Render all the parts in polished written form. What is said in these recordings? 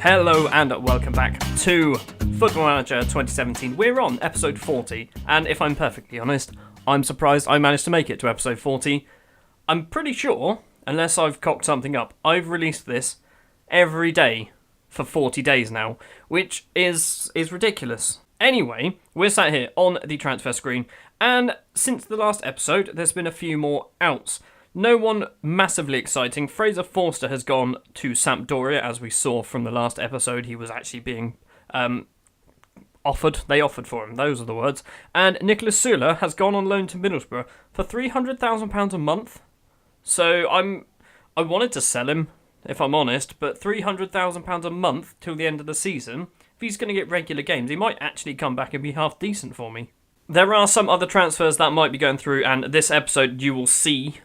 Hello and welcome back to Football Manager 2017. We're on episode 40, and if I'm perfectly honest, I'm surprised I managed to make it to episode 40. I'm pretty sure, unless I've cocked something up, I've released this every day for 40 days now, which is ridiculous. Anyway, we're sat here on the transfer screen, and since the last episode, there's been a few more outs. No one massively exciting. Fraser Forster has gone to Sampdoria, as we saw from the last episode. He was actually being offered. They offered for him. Those are the words. And Nicholas Sula has gone on loan to Middlesbrough for £300,000 a month. So I wanted to sell him, if I'm honest, but £300,000 a month till the end of the season. If he's going to get regular games, he might actually come back and be half decent for me. There are some other transfers that might be going through, and this episode you will see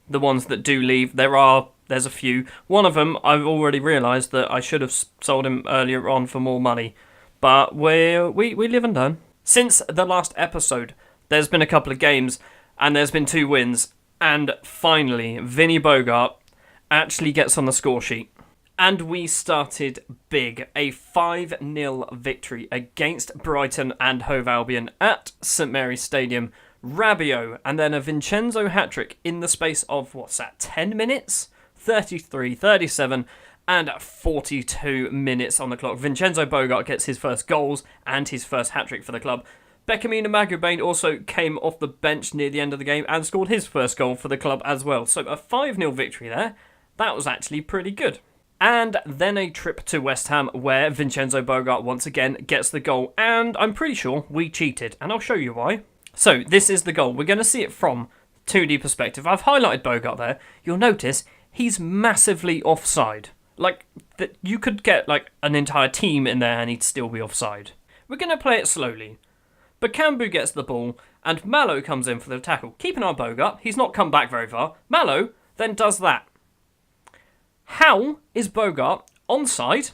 the ones that do leave. There's a few. One of them, I've already realised that I should have sold him earlier on for more money. But we live and learn. Since the last episode, there's been a couple of games, and there's been 2 wins. And finally, Vinny Bogart actually gets on the score sheet. And we started big. A 5-0 victory against Brighton and Hove Albion at St Mary's Stadium. Rabiot, and then a Vincenzo hat-trick in the space of, 10 minutes? 33, 37, and 42 minutes on the clock. Vincenzo Bogart gets his first goals and his first hat-trick for the club. Beckham Magubane also came off the bench near the end of the game and scored his first goal for the club as well. So a 5-0 victory there. That was actually pretty good. And then a trip to West Ham where Vincenzo Bogart once again gets the goal. And I'm pretty sure we cheated, and I'll show you why. So, this is the goal. We're going to see it from 2D perspective. I've highlighted Bogart there. You'll notice he's massively offside. You could get, an entire team in there and he'd still be offside. We're going to play it slowly. Bakambu gets the ball, and Mallow comes in for the tackle. Keep an eye on Bogart. He's not come back very far. Mallow then does that. How is Bogart onside?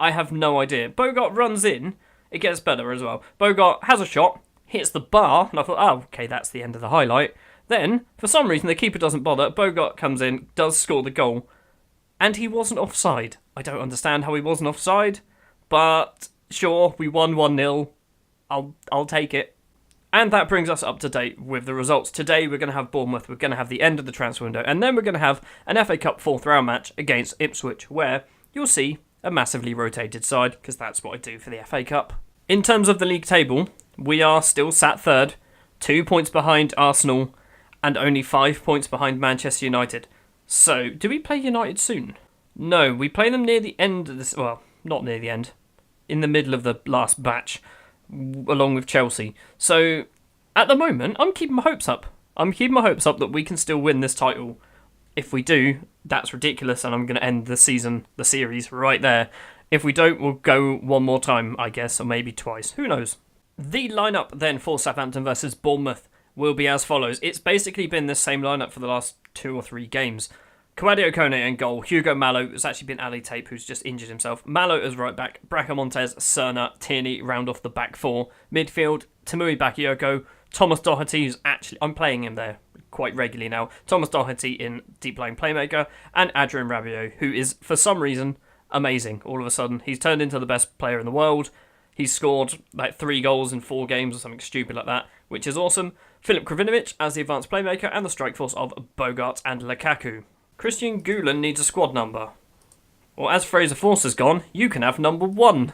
I have no idea. Bogart runs in. It gets better as well. Bogart has a shot. Hits the bar, and I thought, okay, that's the end of the highlight. Then, for some reason, the keeper doesn't bother. Bogart comes in, does score the goal, and he wasn't offside. I don't understand how he wasn't offside, but sure, we won 1-0. I'll take it. And that brings us up to date with the results. Today, we're going to have Bournemouth, we're going to have the end of the transfer window, and then we're going to have an FA Cup 4th round match against Ipswich, where you'll see a massively rotated side, because that's what I do for the FA Cup. In terms of the league table, we are still sat third, 2 points behind Arsenal, and only 5 points behind Manchester United. So, do we play United soon? No, we play them near the end of this. Well, not near the end. In the middle of the last batch, along with Chelsea. So, at the moment, I'm keeping my hopes up. I'm keeping my hopes up that we can still win this title. If we do, that's ridiculous, and I'm going to end the series, right there. If we don't, we'll go one more time, I guess, or maybe twice. Who knows? The lineup then for Southampton versus Bournemouth will be as follows. It's basically been the same lineup for the last 2 or 3 games. Kouadio Kone in goal. Hugo Mallow. It's actually been Ali Tape who's just injured himself. Mallow as right back. Bracamontes, Serna, Tierney round off the back 4. Midfield, Tamui Bakayoko. Thomas Doherty, who's actually... I'm playing him there quite regularly now. Thomas Doherty in deep line playmaker. And Adrien Rabiot, who is, for some reason, amazing. All of a sudden, he's turned into the best player in the world. He's scored 3 goals in 4 games or something stupid like that, which is awesome. Filip Kravinovic as the advanced playmaker and the strike force of Bogart and Lukaku. Christian Gulen needs a squad number. Well, as Fraser Forster's gone, you can have number 1.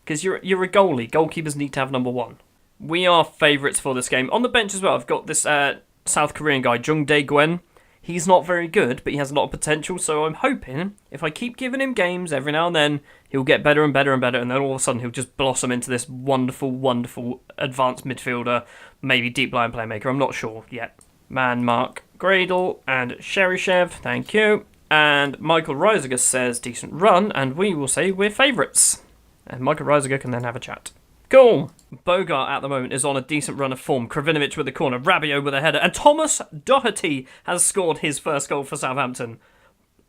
Because you're a goalie. Goalkeepers need to have number 1. We are favourites for this game. On the bench as well, I've got this South Korean guy, Jung Dae Gwen. He's not very good, but he has a lot of potential, so I'm hoping if I keep giving him games every now and then, he'll get better and better and better, and then all of a sudden he'll just blossom into this wonderful, wonderful advanced midfielder, maybe deep line playmaker. I'm not sure yet. Man Mark Gradle and Sherishev, thank you. And Michael Reisiger says decent run, and we will say we're favourites. And Michael Reisiger can then have a chat. Cool. Bogart at the moment is on a decent run of form. Kravinovic with the corner, Rabiot with a header, and Thomas Doherty has scored his first goal for Southampton.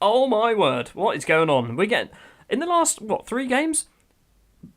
Oh my word, what is going on? We get in the last 3 games,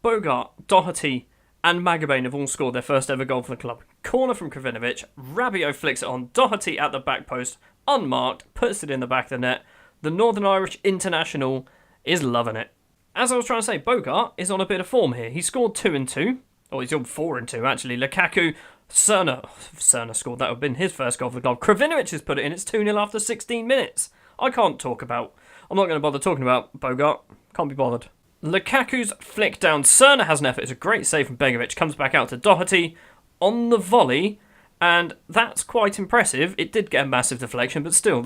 Bogart, Doherty, and Magubane have all scored their first ever goal for the club. Corner from Kravinovic, Rabiot flicks it on, Doherty at the back post, unmarked, puts it in the back of the net. The Northern Irish international is loving it. as I was trying to say, Bogart is on a bit of form here. He scored 2 and 2. Oh, he's on 4 and 2, actually. Lukaku, Cerner scored. That would have been his first goal for the club. Kravinovic has put it in. It's 2-0 after 16 minutes. I'm not going to bother talking about Bogart. Can't be bothered. Lukaku's flick down. Cerner has an effort. It's a great save from Begovic. Comes back out to Doherty on the volley. And that's quite impressive. It did get a massive deflection, but still,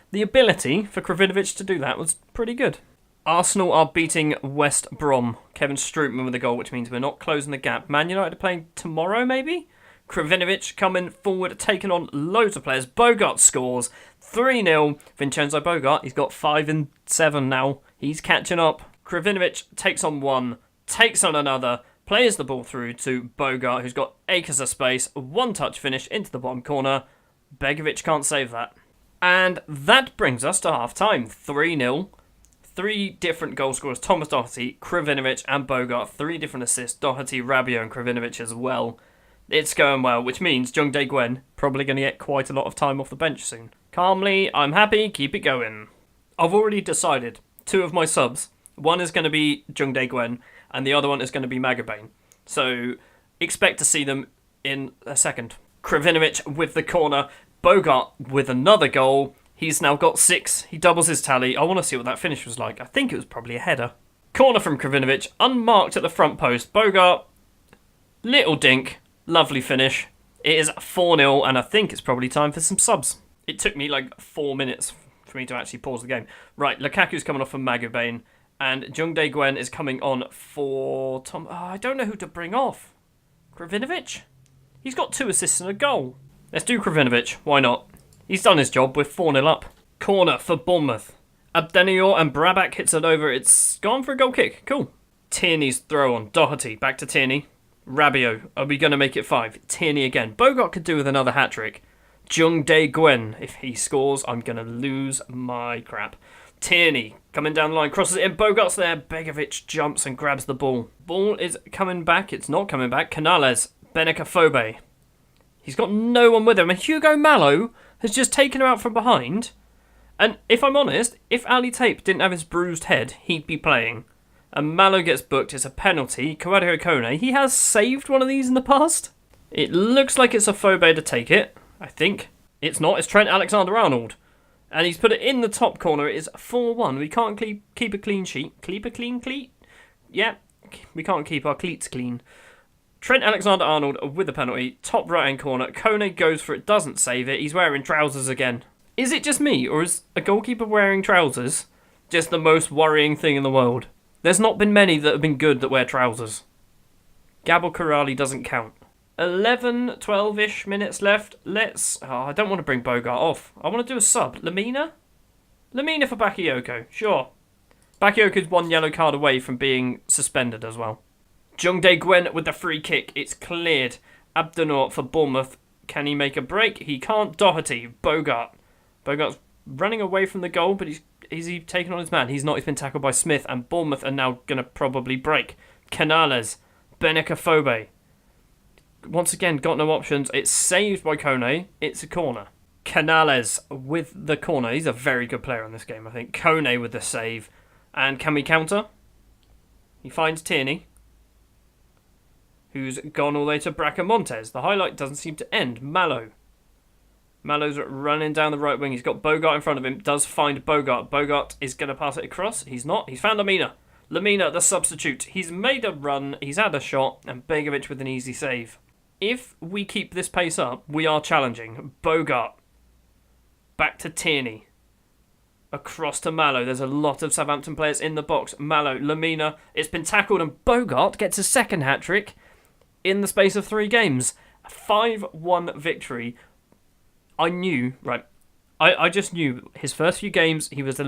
the ability for Kravinovic to do that was pretty good. Arsenal are beating West Brom. Kevin Strootman with a goal, which means we're not closing the gap. Man United are playing tomorrow, maybe? Kravinovic coming forward, taking on loads of players. Bogart scores 3-0. Vincenzo Bogart, he's got 5 and 7 now. He's catching up. Kravinovic takes on one, takes on another, plays the ball through to Bogart, who's got acres of space. One-touch finish into the bottom corner. Begovic can't save that. And that brings us to half-time. 3-0. 3 different goal scorers. Thomas Doherty, Kravinovic and Bogart. 3 different assists. Doherty, Rabiot and Kravinovic as well. It's going well, which means Jung Dae-Gwen probably going to get quite a lot of time off the bench soon. Calmly, I'm happy, keep it going. I've already decided 2 of my subs. One is going to be Jung Dae-Gwen and the other one is going to be Magabane. So expect to see them in a second. Kravinovic with the corner. Bogart with another goal. He's now got 6. He doubles his tally. I want to see what that finish was like. I think it was probably a header. Corner from Kravinovic. Unmarked at the front post. Bogart. Little dink. Lovely finish. It is 4-0 and I think it's probably time for some subs. It took me like 4 minutes for me to actually pause the game. Right, Lukaku's coming off for Magabane. And Jung Dae-Gwen is coming on for Tom. Oh, I don't know who to bring off. Kravinovic? He's got 2 assists and a goal. Let's do Kravinovic. Why not? He's done his job. We're 4-0 up. Corner for Bournemouth. Abdenior and Brabak hits it over. It's gone for a goal kick. Cool. Tierney's throw on. Doherty. Back to Tierney. Rabiot. Are we going to make it 5? Tierney again. Bogart could do with another hat-trick. Jung Dae-Gwen. If he scores, I'm going to lose my crap. Tierney coming down the line. Crosses it in. Bogart's there. Begovic jumps and grabs the ball. Ball is coming back. It's not coming back. Canales. Benekafobe. He's got no one with him. And Hugo Mallow has just taken him out from behind. And if I'm honest, if Ali Tape didn't have his bruised head, he'd be playing. And Mallow gets booked. It's a penalty. Kawadio Kone, he has saved one of these in the past. It looks like it's a Phobe to take it, I think. It's not. It's Trent Alexander-Arnold. And he's put it in the top corner. It is 4-1. We can't keep a clean sheet. Keep a clean cleat? Yeah, we can't keep our cleats clean. Trent Alexander-Arnold with the penalty. Top right-hand corner. Kone goes for it. Doesn't save it. He's wearing trousers again. Is it just me, or is a goalkeeper wearing trousers just the most worrying thing in the world? There's not been many that have been good that wear trousers. Gabor Kiraly doesn't count. 11, 12-ish minutes left. I don't want to bring Bogart off. I want to do a sub. Lamina? Lamina for Bakayoko. Sure. Bakayoko's 1 yellow card away from being suspended as well. Jung Dae-Gwen with the free kick. It's cleared. Abdenor for Bournemouth. Can he make a break? He can't. Doherty. Bogart. Bogart's running away from the goal, but is he taking on his man? He's not. He's been tackled by Smith, and Bournemouth are now going to probably break. Canales. Benekafobe. Once again, got no options. It's saved by Kone. It's a corner. Canales with the corner. He's a very good player in this game, I think. Kone with the save. And can we counter? He finds Tierney, who's gone all the way to Bracamontes. The highlight doesn't seem to end. Mallow's running down the right wing. He's got Bogart in front of him. Does find Bogart. Bogart is going to pass it across. He's not. He's found Lamina. Lamina, the substitute. He's made a run. He's had a shot. And Begovic with an easy save. If we keep this pace up, we are challenging. Bogart. Back to Tierney. Across to Mallow. There's a lot of Southampton players in the box. Mallow, Lamina. It's been tackled and Bogart gets a second hat-trick in the space of 3 games. A 5-1 victory. I knew, right, I just knew his first few games he was a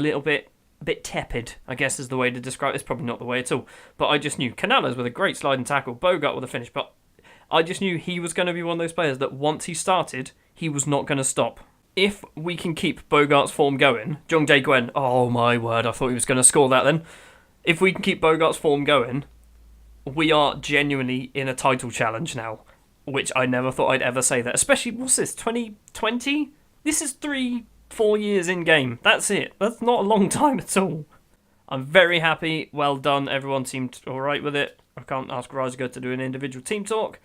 bit tepid, I guess is the way to describe it. It's probably not the way at all. But I just knew. Canales with a great sliding tackle. Bogart with a finish. But I just knew he was going to be one of those players that once he started, he was not going to stop. If we can keep Bogart's form going, Jung Dae-Gwen, oh my word, I thought he was going to score that then. If we can keep Bogart's form going, we are genuinely in a title challenge now. Which I never thought I'd ever say that. Especially, what's this, 2020? This is 3-4 years in game. That's it. That's not a long time at all. I'm very happy. Well done. Everyone seemed all right with it. I can't ask Ryziger to do an individual team talk.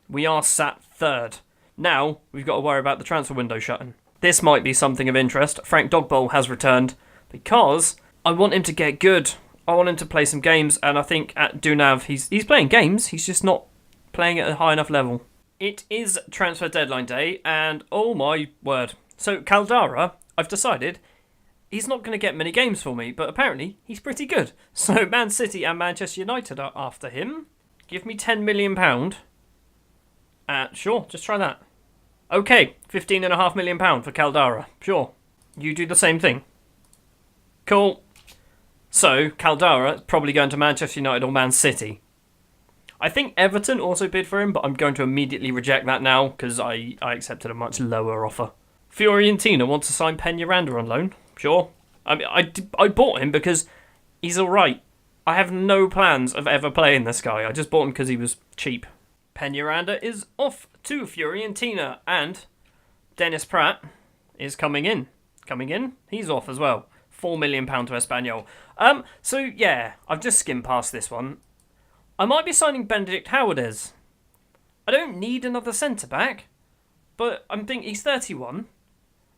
We are sat third. Now, we've got to worry about the transfer window shutting. This might be something of interest. Frank Dogboll has returned because I want him to get good. I want him to play some games, and I think at Dunav, he's playing games. He's just not playing at a high enough level. It is transfer deadline day, and oh my word. So Caldara, I've decided, he's not going to get many games for me, but apparently he's pretty good. So Man City and Manchester United are after him. Give me £10 million. Sure, just try that. Okay, £15.5 million for Caldara. Sure. You do the same thing. Cool. So, Caldara is probably going to Manchester United or Man City. I think Everton also bid for him, but I'm going to immediately reject that now because I accepted a much lower offer. Fiorentina wants to sign Peñaranda on loan. Sure. I mean, I bought him because he's alright. I have no plans of ever playing this guy. I just bought him because he was cheap. Peñaranda is off to Fiorentina, and Dennis Pratt is coming in. He's off as well. £4 million to Espanyol. So yeah, I've just skimmed past this one. I might be signing Benedict Howardez. I don't need another centre-back, but I'm thinking he's 31,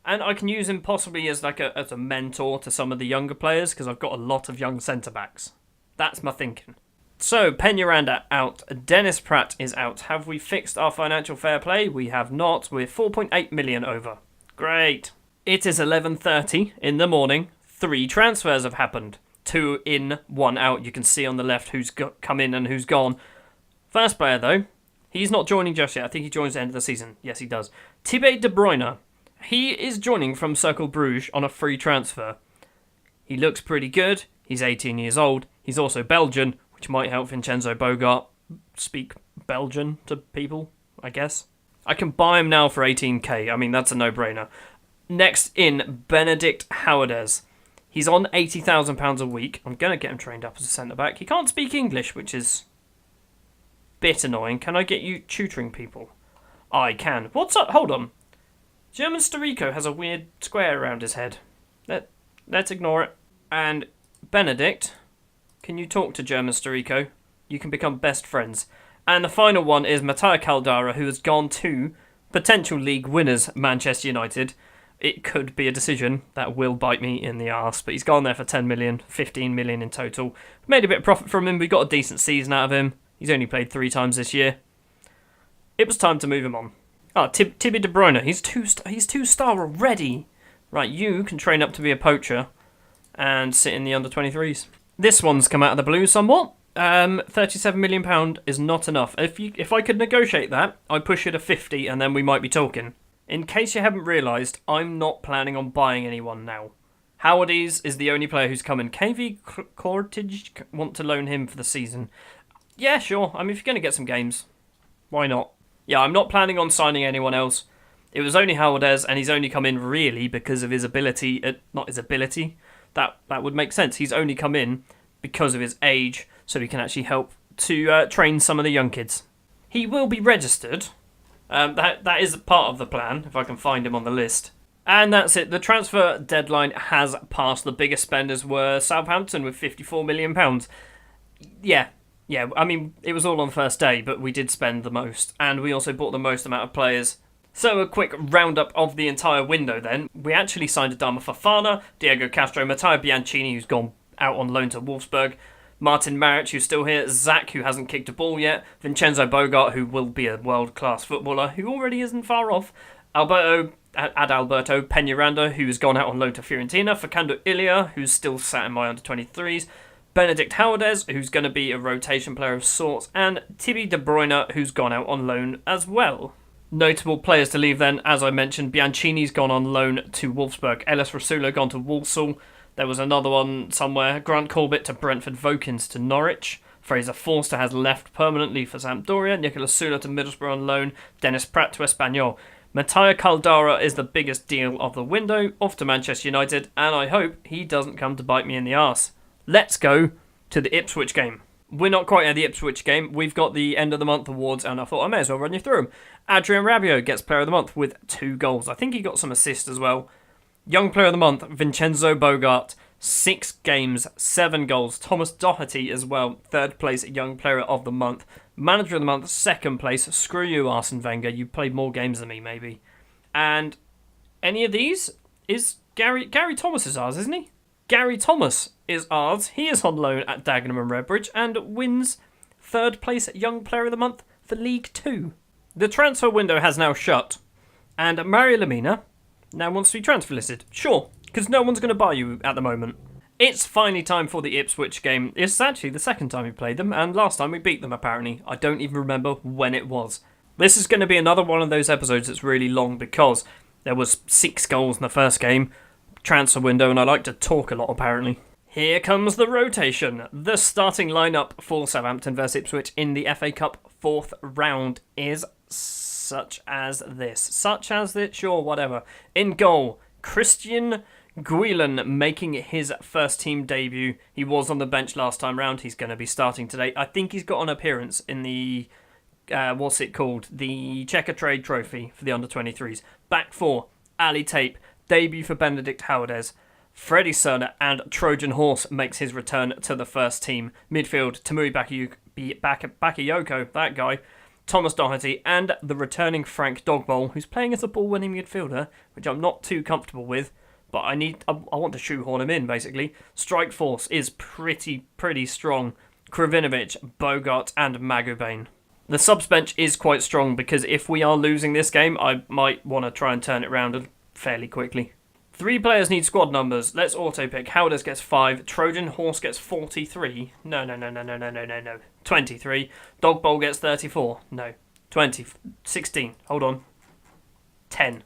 and I can use him possibly as as a mentor to some of the younger players, because I've got a lot of young centre-backs. That's my thinking. So, Peñaranda out. Dennis Pratt is out. Have we fixed our financial fair play? We have not. We're 4.8 million over. Great. It is 11:30 in the morning. 3 transfers have happened. 2 in, 1 out. You can see on the left who's come in and who's gone. First player, though, he's not joining just yet. I think he joins the end of the season. Yes, he does. Thibaut De Bruyne. He is joining from Cercle Bruges on a free transfer. He looks pretty good. He's 18 years old. He's also Belgian, which might help Vincenzo Bogart speak Belgian to people, I guess. I can buy him now for 18k. I mean, that's a no-brainer. Next in, Benedict Howardez. He's on £80,000 a week. I'm going to get him trained up as a centre-back. He can't speak English, which is a bit annoying. Can I get you tutoring people? I can. What's up? Hold on. German Storico has a weird square around his head. Let's ignore it. And Benedict, can you talk to German Storico? You can become best friends. And the final one is Mattia Caldara, who has gone to potential league winners Manchester United. It could be a decision that will bite me in the arse, but he's gone there for 10 million, 15 million in total. Made a bit of profit from him. We got a decent season out of him. He's only played 3 times this year. It was time to move him on. Thibaut De Bruyne. He's 2-star already. Right, you can train up to be a poacher and sit in the under-23s. This one's come out of the blue somewhat. £37 million is not enough. If I could negotiate that, I'd push it to 50 and then we might be talking. In case you haven't realised, I'm not planning on buying anyone now. Howardez is the only player who's come in. KV Kortic want to loan him for the season. Yeah, sure. I mean, if you're going to get some games, why not? Yeah, I'm not planning on signing anyone else. It was only Howardez, and he's only come in really because of his ability. Not his ability. That would make sense. He's only come in because of his age, so he can actually help to train some of the young kids. He will be registered. That is part of the plan, if I can find him on the list. And that's it. The transfer deadline has passed. The biggest spenders were Southampton with £54 million. Yeah. I mean, it was all on the first day, but we did spend the most. And we also bought the most amount of players. So a quick roundup of the entire window then. We actually signed Adama Fofana, Diego Castro, Matteo Bianchini, who's gone out on loan to Wolfsburg, Martin Maric, who's still here, Zach, who hasn't kicked a ball yet, Vincenzo Bogart, who will be a world-class footballer, who already isn't far off, Adalberto Peñaranda, who's gone out on loan to Fiorentina, Facundo Ilia, who's still sat in my under-23s, Benedict Howardez, who's going to be a rotation player of sorts, and Thibaut De Bruyne, who's gone out on loan as well. Notable players to leave then, as I mentioned, Bianchini's gone on loan to Wolfsburg, Ellis Rasulo gone to Walsall, there was another one somewhere, Grant Corbett to Brentford, Vokins to Norwich, Fraser Forster has left permanently for Sampdoria, Nicolas Sula to Middlesbrough on loan, Dennis Pratt to Espanyol. Mattia Caldara is the biggest deal of the window, off to Manchester United, and I hope he doesn't come to bite me in the arse. Let's go to the Ipswich game. We're not quite at the Ipswich game. We've got the end of the month awards, and I thought I may as well run you through them. Adrian Rabiot gets Player of the Month with 2 goals. I think he got some assists as well. Young Player of the Month, Vincenzo Bogart. 6 games, 7 goals. Thomas Doherty as well, 3rd place Young Player of the Month. Manager of the Month, 2nd place. Screw you, Arsene Wenger. You played more games than me, maybe. And any of these is Gary Thomas is ours, isn't he? Gary Thomas is ours. He is on loan at Dagenham and Redbridge and wins 3rd place Young Player of the Month for League 2. The transfer window has now shut, and Mario Lemina now wants to be transfer listed. Sure, because no one's going to buy you at the moment. It's finally time for the Ipswich game. It's actually the 2nd time we played them, and last time we beat them, apparently. I don't even remember when it was. This is going to be another one of those episodes that's really long because there was 6 goals in the first game, transfer window, and I like to talk a lot, apparently. Here comes the rotation. The starting lineup for Southampton vs Ipswich in the FA Cup 4th round is such as this. Sure, whatever. In goal, Christian Guillen making his first team debut. He was on the bench last time round. He's going to be starting today. I think he's got an appearance in the, the Checker Trade Trophy for the under-23s. Back 4, Ali Tape. Debut for Benedict Howardez. Freddie Serna and Trojan Horse makes his return to the first team. Midfield, Tamuri Bakayoko, that guy, Thomas Doherty, and the returning Frank Dogboll, who's playing as a ball-winning midfielder, which I'm not too comfortable with, but I want to shoehorn him in, basically. Strike force is pretty strong. Kravinovic, Bogart, and Magubane. The subs bench is quite strong because if we are losing this game, I might want to try and turn it around fairly quickly. 3 players need squad numbers. Let's auto-pick. Howarders gets 5. Trojan Horse gets 43. No. 23. Dogbowl gets 34. No. 20. 16. Hold on. 10.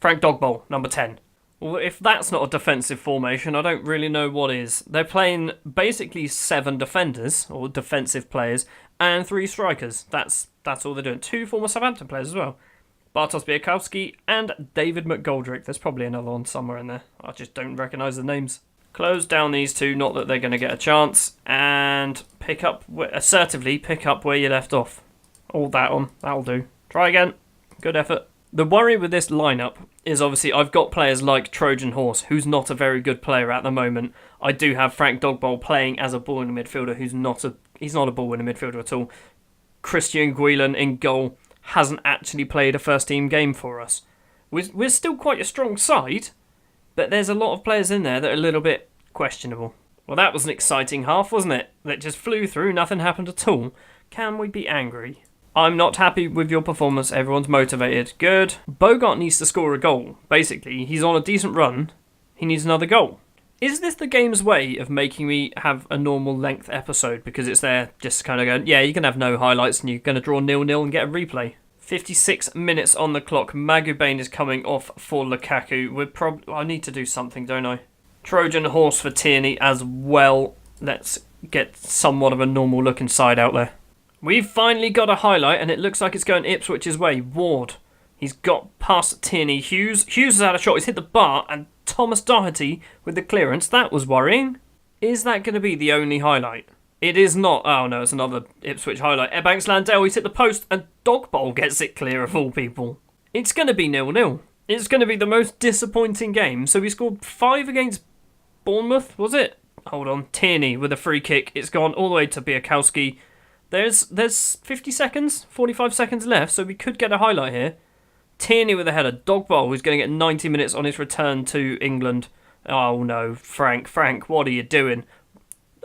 Frank Dogbowl, number 10. Well, if that's not a defensive formation, I don't really know what is. They're playing basically 7 defenders, or defensive players, and 3 strikers. That's all they're doing. 2 former Southampton players as well. Bartosz Białkowski and David McGoldrick. There's probably another one somewhere in there. I just don't recognise the names. Close down these 2, not that they're going to get a chance, and assertively pick up where you left off. All that on. That'll do. Try again. Good effort. The worry with this lineup is obviously I've got players like Trojan Horse, who's not a very good player at the moment. I do have Frank Dogboll playing as a ball-winning midfielder who's not a ball-winning midfielder at all. Christian Guillen in goal hasn't actually played a first-team game for us. We're still quite a strong side, but there's a lot of players in there that are a little bit questionable. Well, that was an exciting half, wasn't it? That just flew through, nothing happened at all. Can we be angry? I'm not happy with your performance, everyone's motivated. Good. Bogart needs to score a goal. Basically, he's on a decent run. He needs another goal. Is this the game's way of making me have a normal length episode? Because it's there just kind of going, yeah, you're going to have no highlights and you're going to draw 0-0 and get a replay. 56 minutes on the clock. Magubane is coming off for Lukaku. I need to do something, don't I? Trojan Horse for Tierney as well. Let's get somewhat of a normal looking side out there. We've finally got a highlight and it looks like it's going Ipswich's way. Ward. He's got past Tierney. Hughes has had a shot. He's hit the bar and Thomas Doherty with the clearance. That was worrying. Is that going to be the only highlight? It is not. Oh no, it's another Ipswich highlight. Ebanks Landale, he's hit the post and Dogboll gets it clear of all people. It's going to be 0-0. It's going to be the most disappointing game. So we scored 5 against Bournemouth, was it? Hold on. Tierney with a free kick. It's gone all the way to Białkowski. There's 50 seconds, 45 seconds left, so we could get a highlight here. Tierney with a header. Dogboll, who's going to get 90 minutes on his return to England. Oh no, Frank, what are you doing?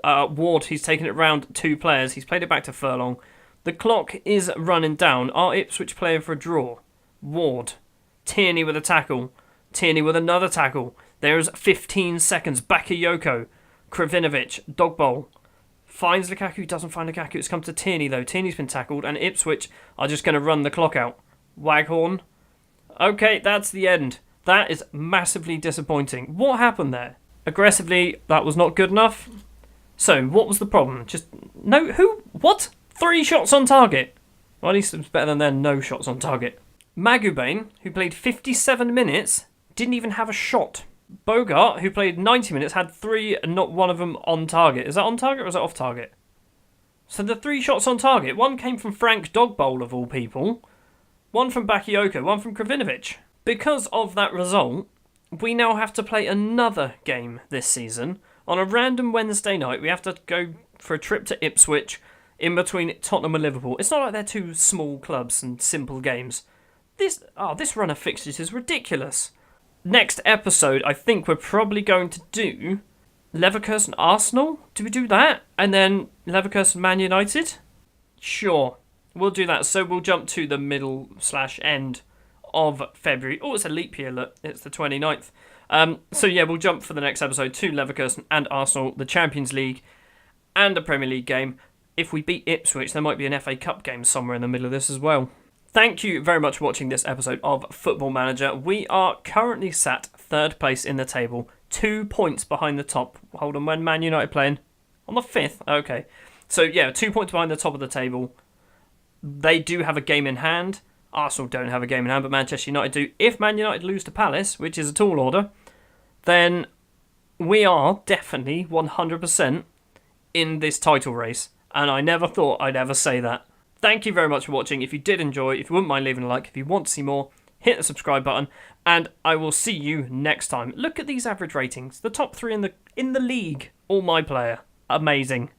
Ward, he's taken it round 2 players. He's played it back to Furlong. The clock is running down. Are Ipswich playing for a draw? Ward. Tierney with a tackle. Tierney with another tackle. There's 15 seconds. Bakayoko. Kravinovic. Dogboll. Finds Lukaku, doesn't find Lukaku. It's come to Tierney though. Tierney's been tackled and Ipswich are just going to run the clock out. Waghorn. Okay, that's the end. That is massively disappointing. What happened there? Aggressively, that was not good enough. So, what was the problem? What? 3 shots on target. Well, at least it was better than their no shots on target. Magubane, who played 57 minutes, didn't even have a shot. Bogart, who played 90 minutes, had 3 and not one of them on target. Is that on target or is that off target? So the 3 shots on target, one came from Frank Dogboll of all people, one from Bakayoko, one from Kravinovic. Because of that result, we now have to play another game this season. On a random Wednesday night, we have to go for a trip to Ipswich in between Tottenham and Liverpool. It's not like they're two small clubs and simple games. This run of fixtures is ridiculous. Next episode, I think we're probably going to do Leverkusen Arsenal. Do we do that? And then Leverkusen Man United? Sure, we'll do that. So we'll jump to the middle/end of February. Oh, it's a leap year, look. It's the 29th. So yeah, we'll jump for the next episode to Leverkusen and Arsenal, the Champions League and the Premier League game. If we beat Ipswich, there might be an FA Cup game somewhere in the middle of this as well. Thank you very much for watching this episode of Football Manager. We are currently sat third place in the table, 2 points behind the top. Hold on, when Man United playing? On the 5th? Okay. So yeah, 2 points behind the top of the table. They do have a game in hand. Arsenal don't have a game in hand, but Manchester United do. If Man United lose to Palace, which is a tall order, then we are definitely 100% in this title race. And I never thought I'd ever say that. Thank you very much for watching. If you did enjoy, if you wouldn't mind leaving a like, if you want to see more, hit the subscribe button, and I will see you next time. Look at these average ratings. The top 3 in the league. All my player. Amazing.